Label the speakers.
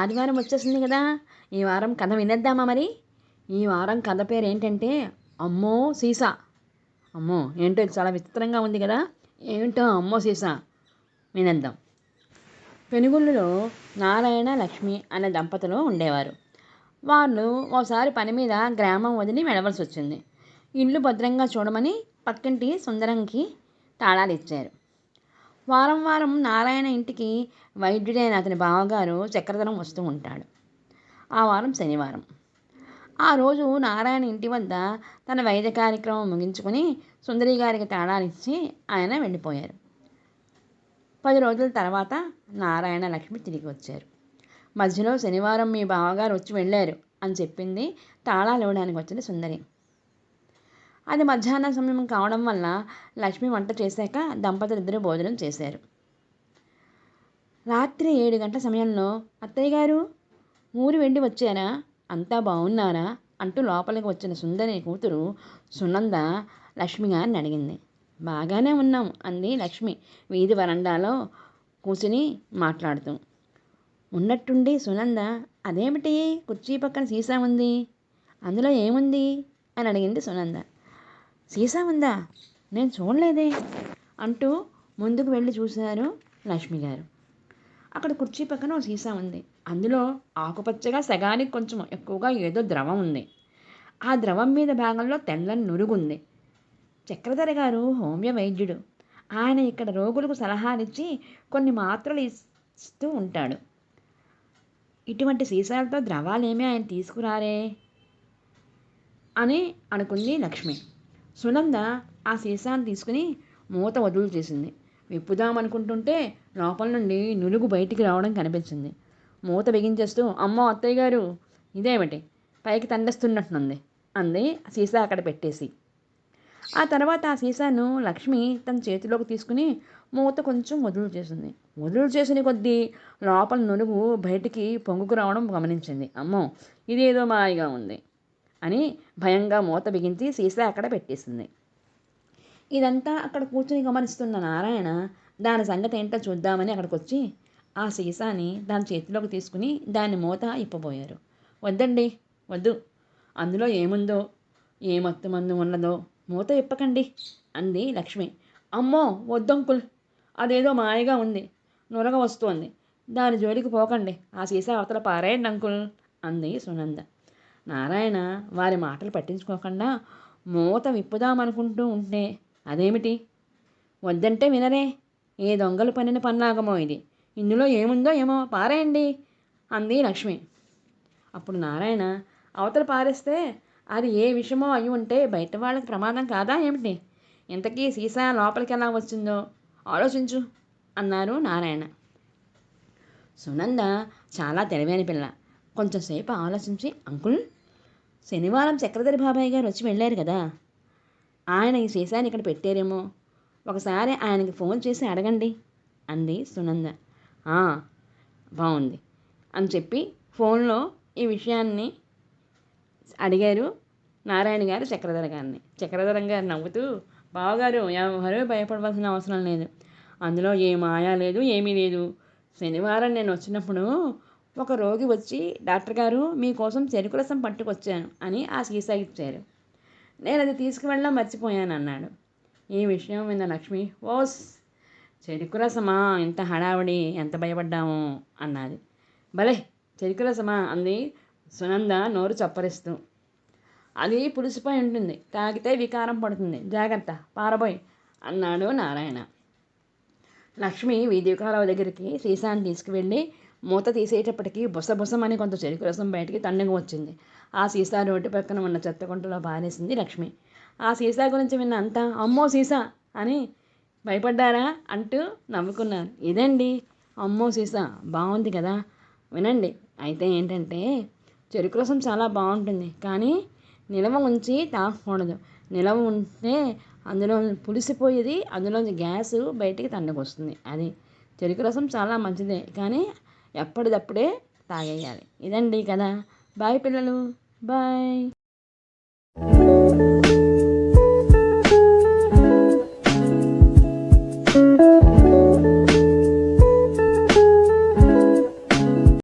Speaker 1: ఆదివారం వచ్చేసింది కదా, ఈ వారం కథ వినేద్దామా మరి? ఈ వారం కథ పేరు ఏంటంటే అమ్మో సీసా. అమ్మో ఏంటో ఇది చాలా విచిత్రంగా ఉంది కదా, ఏమిటో అమ్మో సీసా, వినేద్దాం. పెనుగుళ్ళులో నారాయణ లక్ష్మి అనే దంపతులు ఉండేవారు. వాళ్ళు ఓసారి పని మీద గ్రామం వదిలి వెళ్ళవలసి వచ్చింది. ఇల్లు భద్రంగా చూడమని పక్కింటి సుందరంకి తాళాలు ఇచ్చారు. వారం వారం నారాయణ ఇంటికి వైద్యుడైన అతని బావగారు చక్రధరం వస్తూ ఉంటాడు. ఆ వారం శనివారం. ఆ రోజు నారాయణ ఇంటి వద్ద తన వైద్య కార్యక్రమం ముగించుకొని సుందరి గారికి తాళాలిచ్చి ఆయన వెళ్ళిపోయారు. 10 రోజుల తర్వాత నారాయణ లక్ష్మి తిరిగి వచ్చారు. మధ్యలో శనివారం మీ బావగారు వచ్చి వెళ్ళారు అని చెప్పింది తాళాలు ఇవ్వడానికి వచ్చిన సుందరి. అది మధ్యాహ్న సమయం కావడం వల్ల లక్ష్మి వంట చేశాక దంపతులిద్దరూ భోజనం చేశారు. రాత్రి 7 గంటల సమయంలో అత్తయ్య గారు ఊరు వెళ్ళి వచ్చారా, అంతా బాగున్నారా అంటూ లోపలికి వచ్చిన సుందరి కూతురు సునంద లక్ష్మి గారిని అడిగింది. బాగానే ఉన్నాం అంది లక్ష్మి వీధి వరండాలో కూర్చుని మాట్లాడుతూ. ఉన్నట్టుండి సునంద, అదేమిటి కుర్చీ పక్కన సీసా ఉంది, అందులో ఏముంది అని అడిగింది సునంద. సీసా ఉందా, నేను చూడలేదే అంటూ ముందుకు వెళ్ళి చూశారు లక్ష్మి గారు. అక్కడ కుర్చీ పక్కన ఓ సీసా ఉంది. అందులో ఆకుపచ్చగా సగానికి కొంచెం ఎక్కువగా ఏదో ద్రవం ఉంది. ఆ ద్రవం మీద భాగంలో తెల్లని నురుగుంది. చక్రధర గారు హోమియో వైద్యుడు. ఆయన ఇక్కడ రోగులకు సలహాలిచ్చి కొన్ని మాత్రలు ఇస్తూ ఉంటాడు. ఇటువంటి సీసాలతో ద్రవాలేమీ ఆయన తీసుకురారే అని అనుకుంది లక్ష్మి. సునంద ఆ సీసాను తీసుకుని మూత వదులు చేసింది. విప్పుదామనుకుంటుంటే లోపల నుండి నులుగు బయటికి రావడం కనిపించింది. మూత బిగించేస్తూ, అమ్మో అత్తయ్య గారు, ఇదేమిటి పైకి తండేస్తున్నట్లుంది అంది సీసా అక్కడ పెట్టేసి. ఆ తర్వాత ఆ సీసాను లక్ష్మి తన చేతిలోకి తీసుకుని మూత కొంచెం వదులు చేసింది. వదులు చేసిన కొద్దీ లోపల నురుగు బయటికి పొంగుకు రావడం గమనించింది. అమ్మో ఇదేదో మాయగా ఉంది అని భయంగా మూత బిగించి సీసా అక్కడ పెట్టేసింది. ఇదంతా అక్కడ కూర్చుని గమనిస్తున్న నారాయణ దాని సంగతి ఏంటో చూద్దామని అక్కడికి వచ్చి ఆ సీసాని దాని చేతిలోకి తీసుకుని దాని మూత ఇప్పబోయారు. వద్దండి, వద్దు, అందులో ఏముందో ఏ మత్తు మందు ఉన్నదో మూత ఇప్పకండి అంది లక్ష్మి. అమ్మో వద్దంకుల్, అదేదో మాయగా ఉంది, నురగ వస్తోంది, దాని జోలికి పోకండి, ఆ సీసా అవతల పారేయండి అంకుల్ అంది సునంద. నారాయణ వారి మాటలు పట్టించుకోకుండా మూత విప్పుదామనుకుంటూ ఉంటే, అదేమిటి వద్దంటే వినరే, ఏ దొంగలు పనిన పన్నాగమో ఇది, ఇందులో ఏముందో ఏమో పారేయండి అంది లక్ష్మి. అప్పుడు నారాయణ, అవతల పారేస్తే అది ఏ విషమో అయి ఉంటే బయట వాళ్ళకి ప్రమాదం కాదా ఏమిటి, ఇంతకీ సీసా లోపలికి ఎలా వచ్చిందో ఆలోచించు అన్నారు నారాయణ. సునంద చాలా తెలివైన పిల్ల. కొంచెంసేపు ఆలోచించి, అంకుల్, శనివారం చక్రధరి బాబాయ్ గారు వచ్చి వెళ్ళారు కదా, ఆయన ఈ సీసాని ఇక్కడ పెట్టారేమో, ఒకసారి ఆయనకి ఫోన్ చేసి అడగండి అంది సునంద. బాగుంది అని చెప్పి ఫోన్లో ఈ విషయాన్ని అడిగారు నారాయణ గారు చక్రధర గారిని. చక్రధరం గారు నవ్వుతూ, బావగారు ఎవరూ భయపడవలసిన అవసరం లేదు, అందులో ఏ మాయా లేదు, ఏమీ లేదు. శనివారం నేను వచ్చినప్పుడు ఒక రోగి వచ్చి, డాక్టర్ గారు మీకోసం చెరుకు రసం పట్టుకొచ్చాను అని ఆ సీసా ఇచ్చారు. నేను అది తీసుకువెళ్ళడం మర్చిపోయాను అన్నాడు. ఈ విషయం విన్న లక్ష్మి, ఓస్ చెరుకు రసమా, ఇంత హడావుడి, ఎంత భయపడ్డాము అన్నది. భలే చెరుకు రసమా అంది సునంద నోరు చప్పరిస్తూ. అది పులిసిపోయి ఉంటుంది, తాగితే వికారం పడుతుంది, జాగ్రత్త, పారబోయ్ అన్నాడు నారాయణ. లక్ష్మి వీధికాలువ దగ్గరికి సీసాను తీసుకువెళ్ళి మూత తీసేటప్పటికీ బుసబుసమని కొంత చెరుకు రసం బయటికి తండగా వచ్చింది. ఆ సీసా రోడ్డు పక్కన ఉన్న చెత్తకుంటలో పారేసింది లక్ష్మి. ఆ సీసా గురించి విన్న అంతా అమ్మో సీసా అని భయపడ్డారా అంటూ నవ్వుకున్నారు. ఇదండి అమ్మో సీసా, బాగుంది కదా, వినండి. అయితే ఏంటంటే చెరుకు రసం చాలా బాగుంటుంది, కానీ నిలవ ఉంచి తాగకూడదు. నిలవ ఉంటే అందులో పులిసిపోయేది, అందులోంచి గ్యాస్ బయటికి తండకొస్తుంది. అది చెరుకు రసం చాలా మంచిదే, కానీ ఎప్పటిదప్పుడే తాగేయాలి. ఇదండి కదా. బాయ్ పిల్లలు, బాయ్.